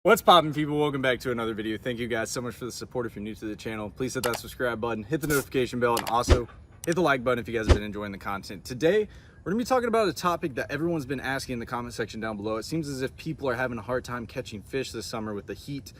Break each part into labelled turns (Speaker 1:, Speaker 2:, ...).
Speaker 1: What's poppin', people? Welcome back to another video. Thank you guys so much for the support. If you're new to the channel, please hit that subscribe button, hit the notification bell, and also hit the like button if you guys have been enjoying the content. Today we're gonna be talking about a topic that everyone's been asking in the comment section down below. It seems as if people are having a hard time catching fish this summer with the heat.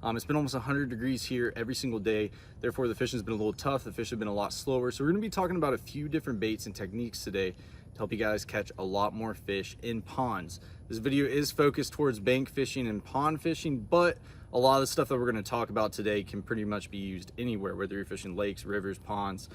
Speaker 1: It's been almost 100 degrees here every single day. Therefore, the fishing's been a little tough. The fish have been a lot slower. So we're gonna be talking about a few different baits and techniques today to help you guys catch a lot more fish in ponds. This video is focused towards bank fishing and pond fishing, but a lot of the stuff that we're going to talk about today can pretty much be used anywhere, whether you're fishing lakes, rivers, ponds,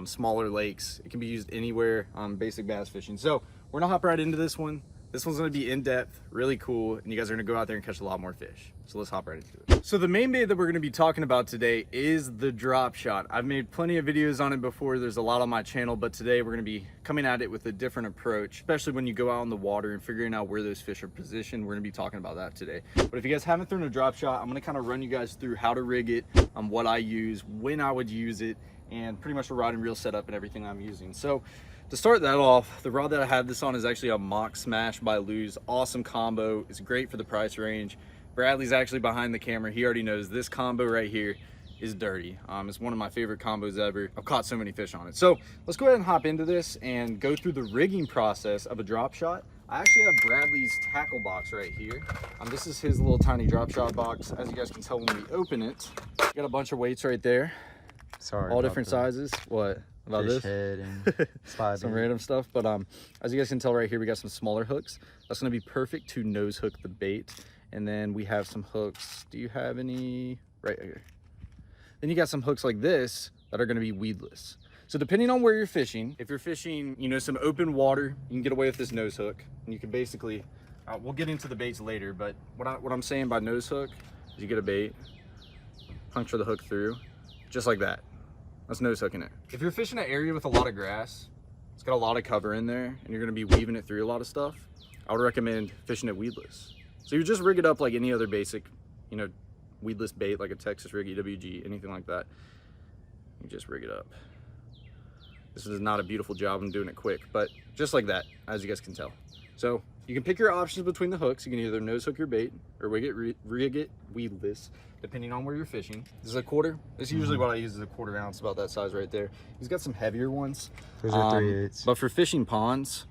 Speaker 1: smaller lakes. It can be used anywhere on basic bass fishing. So we're gonna hop right into this one. This one's gonna be in-depth, really cool, and you guys are gonna go out there and catch a lot more fish. So let's hop right into it. So the main bait that we're gonna be talking about today is the drop shot. I've made plenty of videos on it before. There's a lot on my channel, but today we're gonna be coming at it with a different approach, especially when you go out in the water and figuring out where those fish are positioned. We're gonna be talking about that today. But if you guys haven't thrown a drop shot, I'm gonna kind of run you guys through how to rig it, what I use, when I would use it, and pretty much the rod and reel setup and everything I'm using. So to start that off, the rod that I have this on is actually a Mock Smash by Lew's. Awesome combo. It's great for the price range. Bradley's actually behind the camera. He already knows this combo right here is dirty. It's one of my favorite combos ever. I've caught so many fish on it. So let's go ahead and hop into this and go through the rigging process of a drop shot. I actually have Bradley's tackle box right here. This is his little tiny drop shot box. As you guys can tell when we open it, got a bunch of weights right there.
Speaker 2: Sorry,
Speaker 1: all different sizes. What about
Speaker 2: fish
Speaker 1: this?
Speaker 2: Head and
Speaker 1: some random stuff. But as you guys can tell right here, we got some smaller hooks. That's going to be perfect to nose hook the bait. And then we have some hooks. Do you have any? Right here. Then you got some hooks like this that are going to be weedless. So depending on where you're fishing, if you're fishing, you know, some open water, you can get away with this nose hook. And you can basically, we'll get into the baits later, but what I'm saying by nose hook is you get a bait, puncture the hook through, just like that. That's nose hooking it. If you're fishing an area with a lot of grass, it's got a lot of cover in there, and you're gonna be weaving it through a lot of stuff, I would recommend fishing it weedless. So you just rig it up like any other basic, you know, weedless bait, like a Texas rig, EWG, anything like that. You just rig it up. This is not a beautiful job, I'm doing it quick, but just like that, as you guys can tell. So you can pick your options between the hooks. You can either nose hook your bait or rig it weedless, depending on where you're fishing. This is a quarter. This is usually what I use, is a 1/4 ounce, about that size right there. He's got some heavier ones.
Speaker 2: Those are 3/8.
Speaker 1: But for fishing ponds,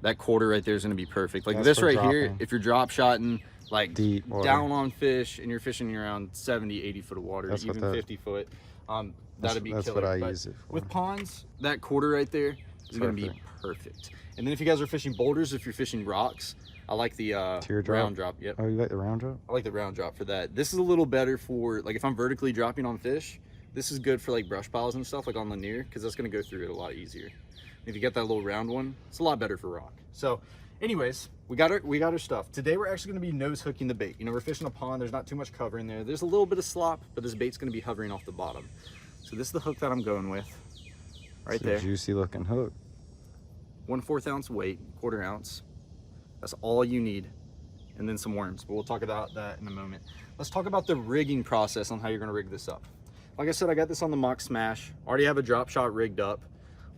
Speaker 1: that quarter right there is going to be perfect. Like this right here, if you're drop shotting like
Speaker 2: deep water,
Speaker 1: down on fish, and you're fishing around 70, 80 foot of water, even 50 foot, that'd be killer.
Speaker 2: That's what I use it for.
Speaker 1: With ponds, that quarter right there is going to be perfect. And then if you guys are fishing boulders, if you're fishing rocks, I like the round drop. Yep.
Speaker 2: Oh, you like the round drop?
Speaker 1: I like the round drop for that. This is a little better for, like, if I'm vertically dropping on fish, this is good for like brush piles and stuff, like on Lanier, because that's going to go through it a lot easier. And if you get that little round one, it's a lot better for rock. So anyways, we got our stuff. Today we're actually going to be nose hooking the bait. You know, we're fishing a pond. There's not too much cover in there. There's a little bit of slop, but this bait's going to be hovering off the bottom. So this is the hook that I'm going with right there.
Speaker 2: Juicy looking hook.
Speaker 1: 1/4 ounce weight, 1/4 ounce. That's all you need. And then some worms, but we'll talk about that in a moment. Let's talk about the rigging process on how you're gonna rig this up. Like I said, I got this on the Mock Smash. Already have a drop shot rigged up.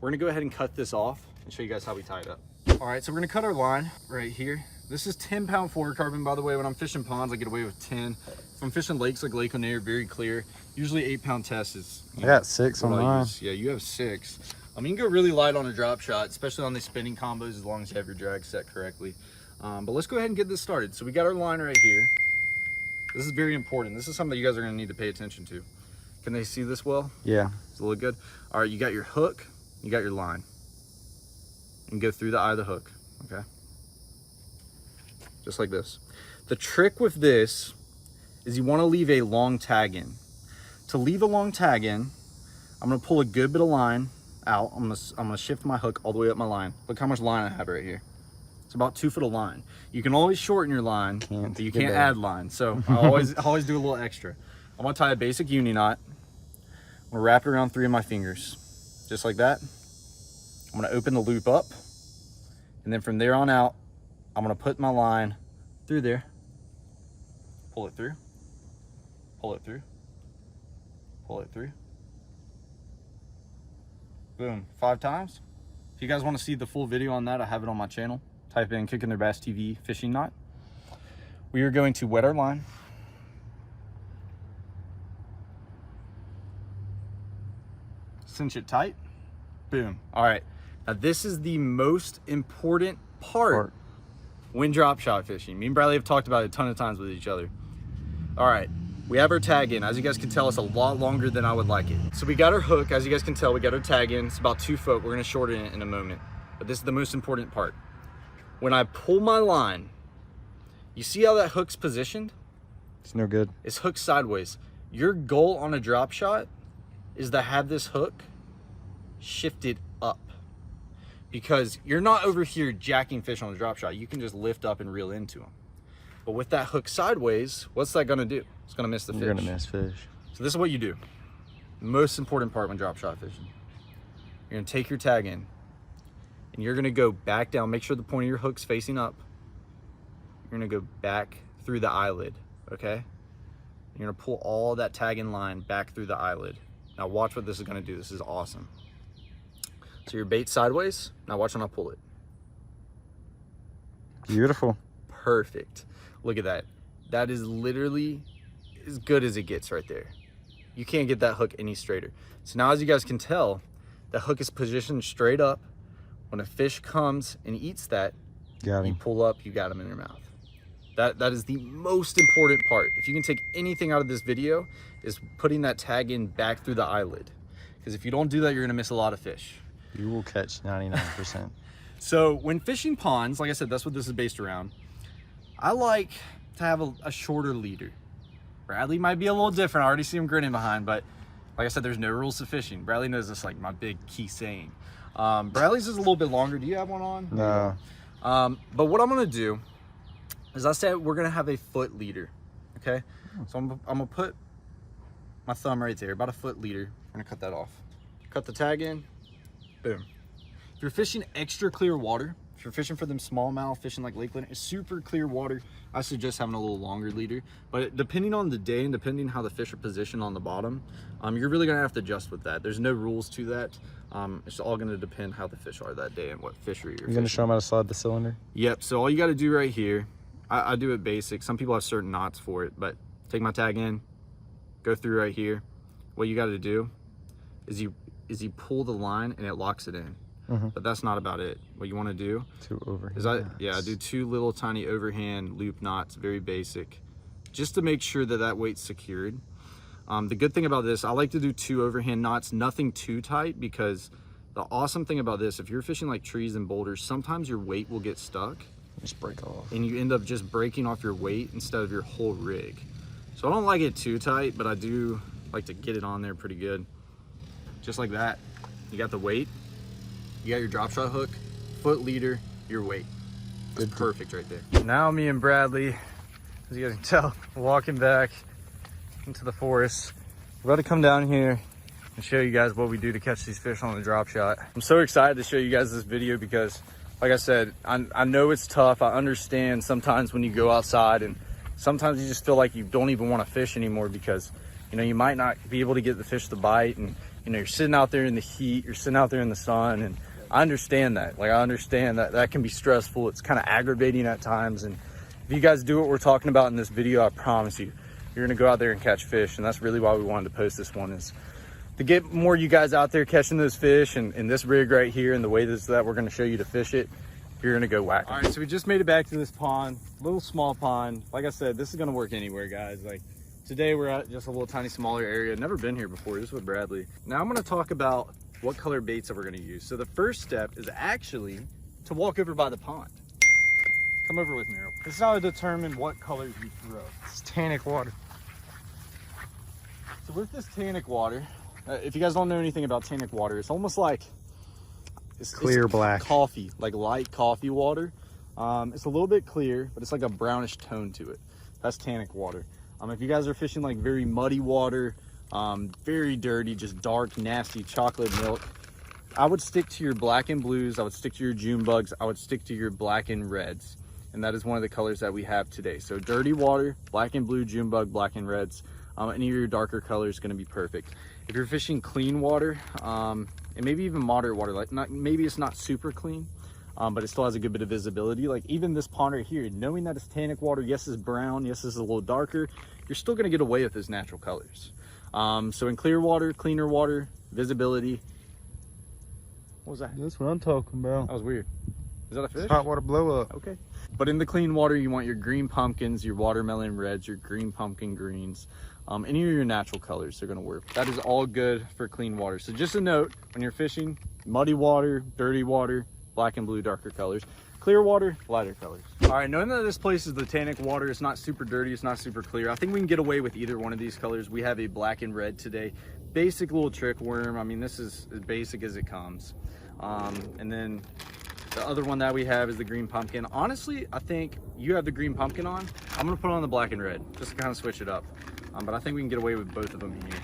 Speaker 1: We're gonna go ahead and cut this off and show you guys how we tie it up. All right, so we're gonna cut our line right here. This is 10-pound fluorocarbon, by the way. When I'm fishing ponds, I get away with 10. If I'm fishing lakes like Lake Lanier, very clear. Usually 8-pound test is,
Speaker 2: I got 6 on mine.
Speaker 1: Yeah, you have 6. I mean, you can go really light on a drop shot, especially on these spinning combos, as long as you have your drag set correctly. But let's go ahead and get this started. So we got our line right here. This is very important. This is something that you guys are gonna need to pay attention to. Can they see this well?
Speaker 2: Yeah.
Speaker 1: Does it look good? All right, you got your hook, you got your line. And go through the eye of the hook, okay? Just like this. The trick with this is you wanna leave a long tag in. To leave a long tag in, I'm gonna pull a good bit of line out. I'm gonna shift my hook all the way up my line. Look how much line I have right here. It's about 2 foot of line. You can always shorten your line, but you can't add line. So I always do a little extra. I'm gonna tie a basic uni knot. I'm gonna wrap it around 3 of my fingers, just like that. I'm gonna open the loop up, and then from there on out, I'm gonna put my line through there, pull it through, pull it through, pull it through. Boom, 5 times. If you guys want to see the full video on that, I have it on my channel. Type in Kickin Their Bass TV fishing knot. We are going to wet our line. Cinch it tight. Boom. All right. Now this is the most important part when drop shot fishing. Me and Bradley have talked about it a ton of times with each other. All right. We have our tag in. As you guys can tell, it's a lot longer than I would like it. So we got our hook. As you guys can tell, we got our tag in. It's about 2 foot. We're gonna shorten it in a moment. But this is the most important part. When I pull my line, you see how that hook's positioned?
Speaker 2: It's no good.
Speaker 1: It's hooked sideways. Your goal on a drop shot is to have this hook shifted up, because you're not over here jacking fish on a drop shot. You can just lift up and reel into them. But with that hook sideways, what's that gonna do? It's gonna miss the fish.
Speaker 2: You're gonna miss fish.
Speaker 1: So this is what you do. The most important part when drop shot fishing. You're gonna take your tag in and you're gonna go back down. Make sure the point of your hook's facing up. You're gonna go back through the eyelid, okay? You're gonna pull all that tag in line back through the eyelid. Now watch what this is gonna do. This is awesome. So your bait sideways. Now watch when I pull it.
Speaker 2: Beautiful.
Speaker 1: Perfect. Look at that. That is literally as good as it gets right there. You can't get that hook any straighter. So now, as you guys can tell, the hook is positioned straight up. When a fish comes and eats that,
Speaker 2: Got
Speaker 1: you
Speaker 2: him.
Speaker 1: pull up, you got him in your mouth. That is the most important part. If you can take anything out of this video, is putting that tag in back through the eyelid. Because if you don't do that, you're gonna miss a lot of fish.
Speaker 2: You will catch 99%.
Speaker 1: So when fishing ponds, like I said, that's what this is based around. I like to have a shorter leader. Bradley might be a little different. I already see him grinning behind, but like I said, there's no rules to fishing. Bradley knows this, like my big key saying. Bradley's is a little bit longer. Do you have one on?
Speaker 2: No.
Speaker 1: But what I'm gonna do is I said we're gonna have a foot leader, okay? So I'm gonna put my thumb right there, about a foot leader. I'm gonna cut that off. Cut the tag in, boom. If you're fishing extra clear water, if you're fishing for them smallmouth, fishing like Lake Lanier, super clear water, I suggest having a little longer leader. But depending on the day and depending how the fish are positioned on the bottom, you're really gonna have to adjust with that. There's no rules to that. It's all gonna depend how the fish are that day and what fishery you're
Speaker 2: You gonna show them how to slide the cylinder?
Speaker 1: Yep, so all you gotta do right here, I do it basic. Some people have certain knots for it, but take my tag in, go through right here. What you gotta do is you pull the line and it locks it in. But that's not about it. What you want to do
Speaker 2: 2 overhand
Speaker 1: is I do 2 little tiny overhand loop knots, very basic, just to make sure that that weight's secured. The good thing about this, I like to do 2 overhand knots, nothing too tight, because the awesome thing about this, if you're fishing like trees and boulders, sometimes your weight will get stuck.
Speaker 2: Just break off.
Speaker 1: And you end up just breaking off your weight instead of your whole rig. So I don't like it too tight, but I do like to get it on there pretty good. Just like that. You got the weight. You got your drop shot hook, foot leader, your weight. That's perfect right there. Now me and Bradley, as you guys can tell, walking back into the forest. We're about to come down here and show you guys what we do to catch these fish on the drop shot. I'm so excited to show you guys this video because, like I said, I know it's tough. I understand sometimes when you go outside and sometimes you just feel like you don't even want to fish anymore because, you know, you might not be able to get the fish to bite, and, you know, you're sitting out there in the heat, you're sitting out there in the sun, and I understand that. Like, I understand that that can be stressful. It's kind of aggravating at times. And if you guys do what we're talking about in this video, I promise you, you're gonna go out there and catch fish. And that's really why we wanted to post this one, is to get more of you guys out there catching those fish. And this rig right here and the way that we're gonna show you to fish it, you're gonna go whack 'em. All right, so we just made it back to this pond, little small pond. Like I said, this is gonna work anywhere, guys. Like, today we're at just a little tiny smaller area. Never been here before, just with Bradley. Now I'm gonna talk about what color baits that we're gonna use. So the first step is actually to walk over by the pond. Come over with me, real quick. This is how I determine what colors you throw.
Speaker 2: It's tannic water.
Speaker 1: So with this tannic water, if you guys don't know anything about tannic water, it's almost like it's
Speaker 2: Clear black.
Speaker 1: coffee, like light coffee water. It's a little bit clear, but it's like a brownish tone to it. That's tannic water. If you guys are fishing like very muddy water, very dirty, just dark, nasty chocolate milk, I would stick to your black and blues. I would stick to your June bugs. I would stick to your black and reds. And that is one of the colors that we have today. So dirty water, black and blue, June bug, black and reds. Any of your darker colors is going to be perfect. If you're fishing clean water, and maybe even moderate water, like maybe it's not super clean, but it still has a good bit of visibility. Like even this pond right here, knowing that it's tannic water, yes it's brown, yes it's a little darker, you're still going to get away with those natural colors. So in clear water, cleaner water, visibility. What was that?
Speaker 2: That's what I'm talking about.
Speaker 1: That was weird. Is that a fish?
Speaker 2: Hot water blow up.
Speaker 1: Okay. But in the clean water, you want your green pumpkins, your watermelon reds, your green pumpkin greens, any of your natural colors are going to work. That is all good for clean water. So just a note, when you're fishing, muddy water, dirty water, black and blue, darker colors. Clear water, lighter colors. All right, knowing that this place is the tannic water, it's not super dirty, it's not super clear. I think we can get away with either one of these colors. We have a black and red today. Basic little trick worm. I mean, this is as basic as it comes. And then the other one that we have is the green pumpkin. Honestly, I think you have the green pumpkin on. I'm gonna put on the black and red, just to kind of switch it up. But I think we can get away with both of them here.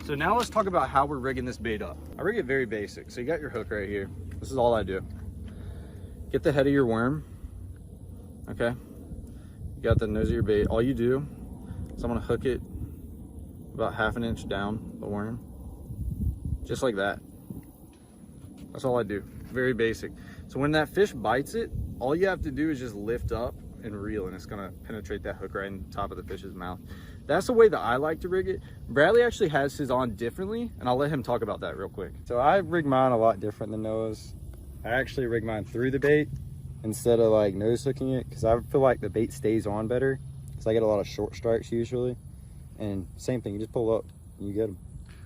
Speaker 1: So now let's talk about how we're rigging this bait up. I rig it very basic. So you got your hook right here. This is all I do. Get the head of your worm, okay? You got the nose of your bait. All you do is I'm gonna hook it about 1/2 inch down the worm, just like that. That's all I do, very basic. So when that fish bites it, all you have to do is just lift up and reel, and it's gonna penetrate that hook right in the top of the fish's mouth. That's the way that I like to rig it. Bradley actually has his on differently, and I'll let him talk about that real quick.
Speaker 2: So I rig mine a lot different than Noah's. I actually rig mine through the bait instead of like nose hooking it, because I feel like the bait stays on better, because I get a lot of short strikes usually. And same thing, you just pull up and you get them.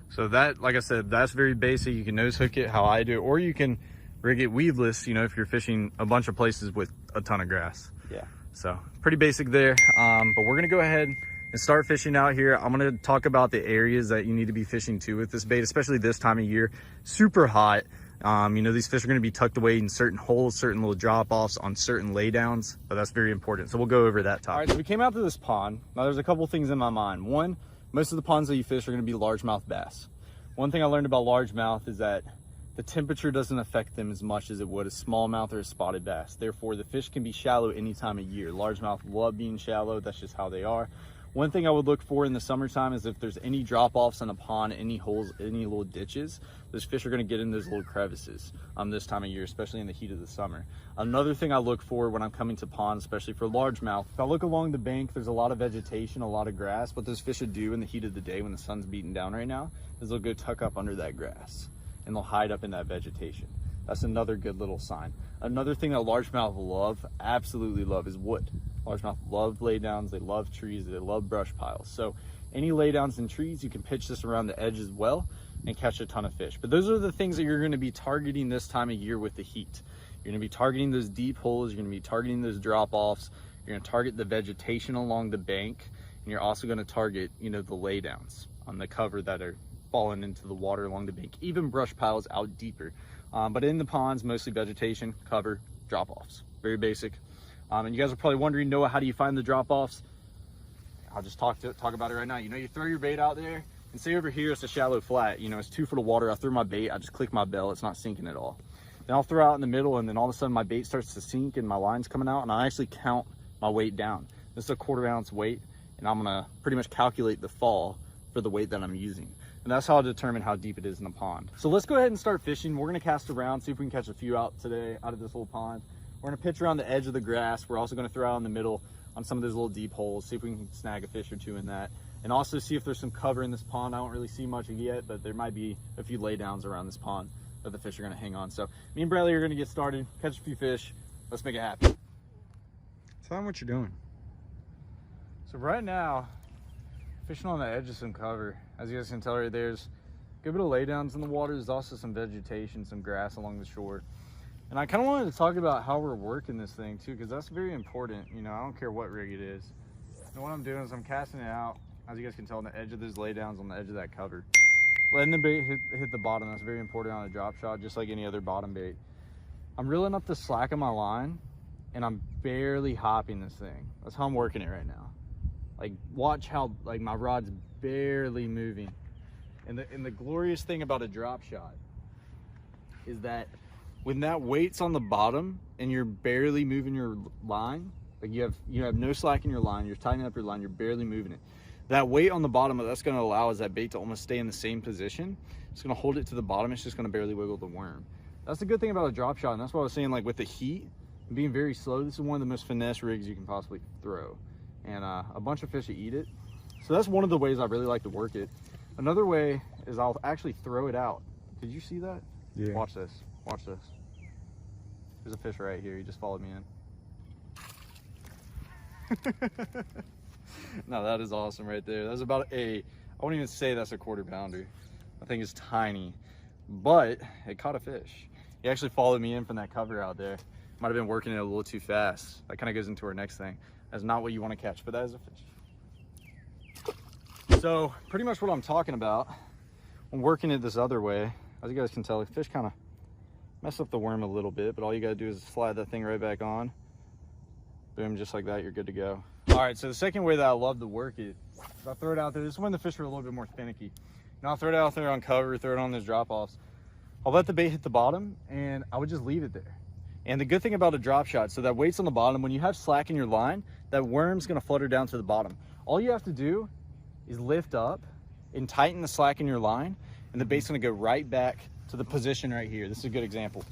Speaker 1: So that, like I said, that's very basic. You can nose hook it how I do it, or you can rig it weedless, you know, if you're fishing a bunch of places with a ton of grass.
Speaker 2: Yeah.
Speaker 1: So pretty basic there. But we're gonna go ahead and start fishing out here. I'm gonna talk about the areas that you need to be fishing to with this bait, especially this time of year. Super hot. You know, these fish are gonna be tucked away in certain holes, certain little drop-offs on certain laydowns, but that's very important. So we'll go over that topic. All right, so we came out to this pond. Now there's a couple things in my mind. One, most of the ponds that you fish are gonna be largemouth bass. One thing I learned about largemouth is that the temperature doesn't affect them as much as it would a smallmouth or a spotted bass. Therefore, the fish can be shallow any time of year. Largemouth love being shallow. That's just how they are. One thing I would look for in the summertime is if there's any drop-offs in a pond, any holes, any little ditches, those fish are gonna get in those little crevices this time of year, especially in the heat of the summer. Another thing I look for when I'm coming to ponds, especially for largemouth, if I look along the bank, there's a lot of vegetation, a lot of grass. What those fish would do in the heat of the day when the sun's beating down right now is they'll go tuck up under that grass and they'll hide up in that vegetation. That's another good little sign. Another thing that largemouth love, absolutely love, is wood. Largemouth love laydowns, they love trees, they love brush piles. So any laydowns in trees, you can pitch this around the edge as well and catch a ton of fish. But those are the things that you're gonna be targeting this time of year with the heat. You're gonna be targeting those deep holes, you're gonna be targeting those drop-offs, you're gonna target the vegetation along the bank, and you're also gonna target, you know, the laydowns on the cover that are falling into the water along the bank, even brush piles out deeper. But in the ponds, mostly vegetation, cover, drop-offs. Very basic. And you guys are probably wondering, Noah, how do you find the drop-offs? I'll just talk about it right now. You know, you throw your bait out there, and say over here it's a shallow flat. You know, it's 2 foot of water. I throw my bait, I just click my bell, it's not sinking at all. Then I'll throw out in the middle, and then all of a sudden my bait starts to sink and my line's coming out, and I actually count my weight down. This is a 1/4 ounce weight, and I'm gonna pretty much calculate the fall for the weight that I'm using. And that's how I determine how deep it is in the pond. So let's go ahead and start fishing. We're gonna cast around, see if we can catch a few out today out of this little pond. We're gonna pitch around the edge of the grass. We're also gonna throw out in the middle on some of those little deep holes, see if we can snag a fish or two in that. And also see if there's some cover in this pond. I don't really see much yet, but there might be a few laydowns around this pond that the fish are gonna hang on. So me and Bradley are gonna get started, catch a few fish. Let's make it happen.
Speaker 2: Tell them what you're doing.
Speaker 1: So right now, fishing on the edge of some cover. As you guys can tell right there's a good bit of laydowns in the water. There's also some vegetation, some grass along the shore. And I kind of wanted to talk about how we're working this thing too, because that's very important. You know, I don't care what rig it is. And what I'm doing is I'm casting it out, as you guys can tell, on the edge of those laydowns, on the edge of that cover. Letting the bait hit the bottom. That's very important on a drop shot, just like any other bottom bait. I'm reeling up the slack of my line, and I'm barely hopping this thing. That's how I'm working it right now. Like, watch how, like, my rod's barely moving. And the glorious thing about a drop shot is that when that weight's on the bottom and you're barely moving your line, like you have no slack in your line, you're tightening up your line, you're barely moving it. That weight on the bottom, that's gonna allow is that bait to almost stay in the same position. It's gonna hold it to the bottom, it's just gonna barely wiggle the worm. That's the good thing about a drop shot, and that's what I was saying, like with the heat and being very slow, this is one of the most finesse rigs you can possibly throw. And a bunch of fish eat it. So that's one of the ways I really like to work it. Another way is I'll actually throw it out. Did you see that?
Speaker 2: Yeah.
Speaker 1: Watch this. Watch this. There's a fish right here. He just followed me in. No, that is awesome right there. That's about I won't even say that's a 1/4 pounder. I think it's tiny, but it caught a fish. He actually followed me in from that cover out there. Might have been working it a little too fast. That kind of goes into our next thing. That's not what you want to catch, but that is a fish. So pretty much what I'm talking about when working it this other way, as you guys can tell, the fish kind of mess up the worm a little bit, but all you got to do is slide that thing right back on. Boom, just like that, you're good to go. All right, so the second way that I love to work it, is I throw it out there. This is when the fish are a little bit more finicky. Now I'll throw it out there on cover, throw it on those drop-offs. I'll let the bait hit the bottom, and I would just leave it there. And the good thing about a drop shot, so that weight's on the bottom, when you have slack in your line, that worm's gonna flutter down to the bottom. All you have to do is lift up and tighten the slack in your line, and the bait's gonna go right back to the position right here. This is a good example.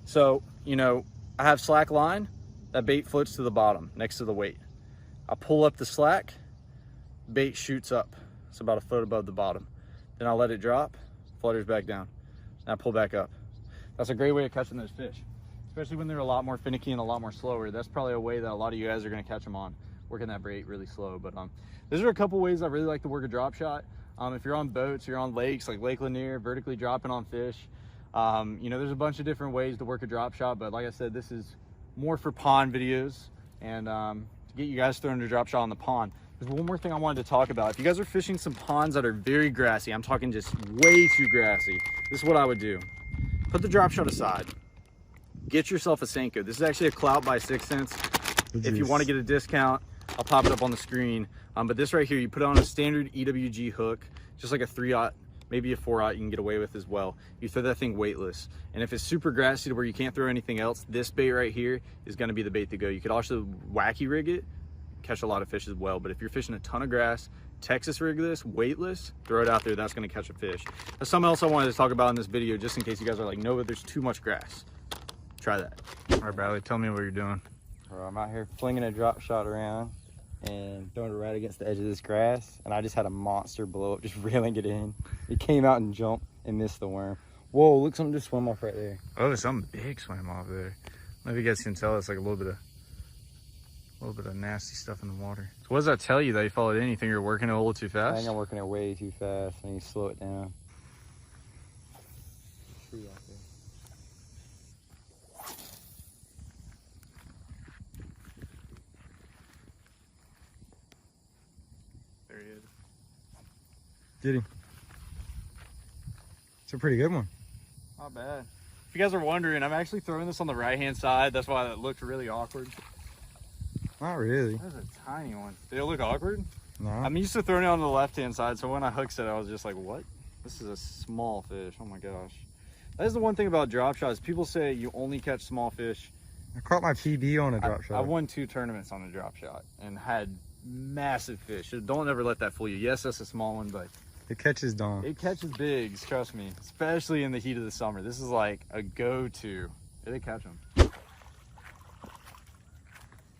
Speaker 1: So, you know, I have slack line, that bait floats to the bottom next to the weight. I pull up the slack, bait shoots up. It's about a foot above the bottom. Then I'll let it drop, flutters back down. And I pull back up. That's a great way of catching those fish, especially when they're a lot more finicky and a lot more slower. That's probably a way that a lot of you guys are gonna catch them on, working that bait really slow. But those are a couple ways I really like to work a drop shot. If you're on boats, you're on lakes like Lake Lanier, vertically dropping on fish. You know, there's a bunch of different ways to work a drop shot, but like I said, this is more for pond videos and to get you guys throwing a drop shot on the pond. There's one more thing I wanted to talk about. If you guys are fishing some ponds that are very grassy, I'm talking just way too grassy, this is what I would do. Put the drop shot aside. Get yourself a Senko. This is actually a Clout by 6 cents. If you want to get a discount, I'll pop it up on the screen. But this right here, you put it on a standard EWG hook, just like a 3/0, maybe a 4/0 you can get away with as well. You throw that thing weightless. And if it's super grassy to where you can't throw anything else, this bait right here is going to be the bait to go. You could also wacky rig it, catch a lot of fish as well. But if you're fishing a ton of grass, Texas rig this, weightless, throw it out there, that's going to catch a fish. That's something else I wanted to talk about in this video, just in case you guys are like, no, but there's too much grass. Try that. All right, Bradley, tell me what you're doing.
Speaker 2: Bro, I'm out here flinging a drop shot around and throwing it right against the edge of this grass, and I just had a monster blow up, just reeling it in. It came out and jumped and missed the worm. Whoa, look, something just swam off right there.
Speaker 1: Oh, there's something big swam off there. Maybe you guys can tell it's like a little bit of nasty stuff in the water. So what does that tell you that you followed in? You think you're working it a little too fast?
Speaker 2: I think I'm working it way too fast. I need to slow it down. Tree out there.
Speaker 1: There he is.
Speaker 2: Did he? It's a pretty good one.
Speaker 1: Not bad. If you guys are wondering, I'm actually throwing this on the right-hand side. That's why it looked really awkward.
Speaker 2: Not really.
Speaker 1: That was a tiny one. Did it look awkward?
Speaker 2: No.
Speaker 1: I'm used to throwing it on the left-hand side, so when I hooked it, I was just like, what? This is a small fish. Oh my gosh. That is the one thing about drop shots. People say you only catch small fish.
Speaker 2: I caught my PB on a drop shot.
Speaker 1: I won 2 tournaments on a drop shot and had massive fish. Don't ever let that fool you. Yes, that's a small one, but
Speaker 2: it catches dawn.
Speaker 1: it catches bigs, trust me, especially in the heat of the summer. This is like a go-to. They catch them. You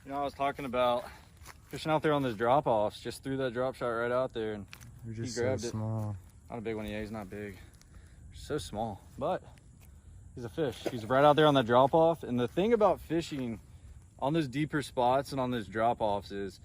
Speaker 1: know, I was talking about fishing out there on those drop-offs, just threw that drop shot right out there and
Speaker 2: You're just
Speaker 1: he grabbed
Speaker 2: so
Speaker 1: it.
Speaker 2: small.
Speaker 1: Not a big one, yeah, he's not big. So small, but he's a fish. He's right out there on that drop-off. And the thing about fishing on those deeper spots and on those drop-offs is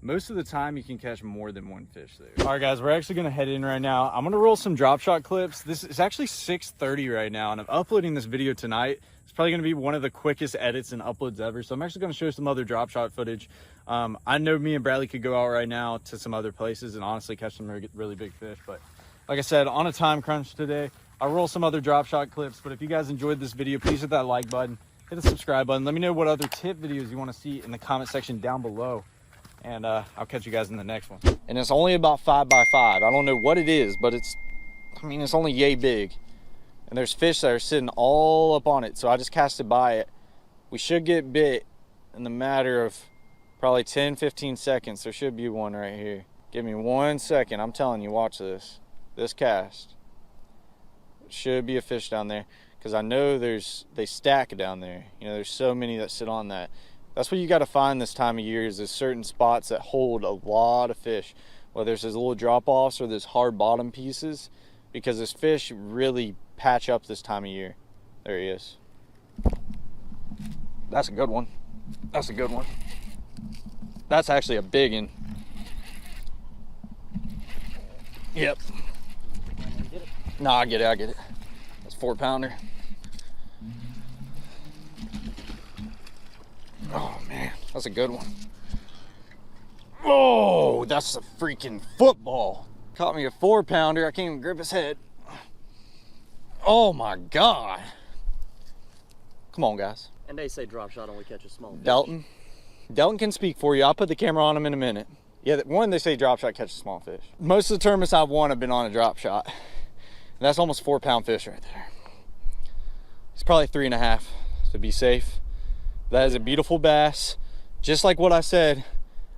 Speaker 1: most of the time you can catch more than one fish there. All right, guys, we're actually gonna head in right now. I'm gonna roll some drop shot clips. This is actually 6:30 right now, and I'm uploading this video tonight. It's probably gonna be one of the quickest edits and uploads ever. So I'm actually gonna show some other drop shot footage. I know me and Bradley could go out right now to some other places and honestly catch some really big fish. But like I said, on a time crunch today, I'll roll some other drop shot clips. But if you guys enjoyed this video, please hit that like button, hit the subscribe button. Let me know what other tip videos you wanna see in the comment section down below. And I'll catch you guys in the next one. And it's only about 5 by 5. I don't know what it is, but it's only yay big. And there's fish that are sitting all up on it. So I just casted by it. We should get bit in the matter of probably 10-15 seconds. There should be one right here. Give me 1 second. I'm telling you, watch this. This cast. Should be a fish down there. because I know they stack down there. You know, there's so many that sit on that. That's what you got to find this time of year, is there's certain spots that hold a lot of fish, whether it's those little drop-offs or those hard bottom pieces, because this fish really patch up this time of year. There he is. That's a good one. That's a good one. That's actually a big one. Yep. No, I get it. That's 4-pounder. Oh man, that's a good one. Oh, that's a freaking football. Caught me a 4-pounder. I can't even grip his head. Oh my God. Come on, guys.
Speaker 3: And they say drop shot only catches small fish.
Speaker 1: Delton can speak for you. I'll put the camera on him in a minute. Yeah, one, they say drop shot catches small fish. Most of the tournaments I've won have been on a drop shot. And that's almost 4-pound fish right there. It's probably 3.5 to be safe. That is a beautiful bass. Just like what I said,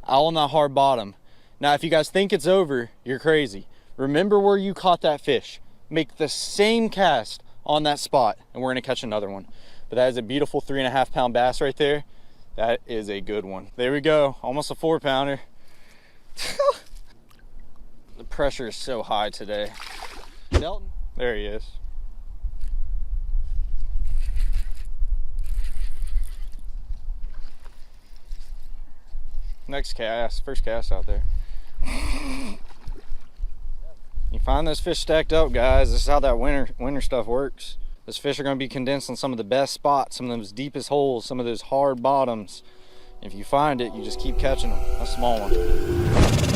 Speaker 1: out on that hard bottom. Now, if you guys think it's over, you're crazy. Remember where you caught that fish. Make the same cast on that spot, and we're gonna catch another one. But that is a beautiful 3.5-pound bass right there. That is a good one. There we go, almost a 4-pounder. The pressure is so high today. Delton, there he is. Next cast, first cast out there. You find those fish stacked up, guys. This is how that winter stuff works. Those fish are going to be condensed on some of the best spots, some of those deepest holes, some of those hard bottoms. If you find it, you just keep catching them. A small one.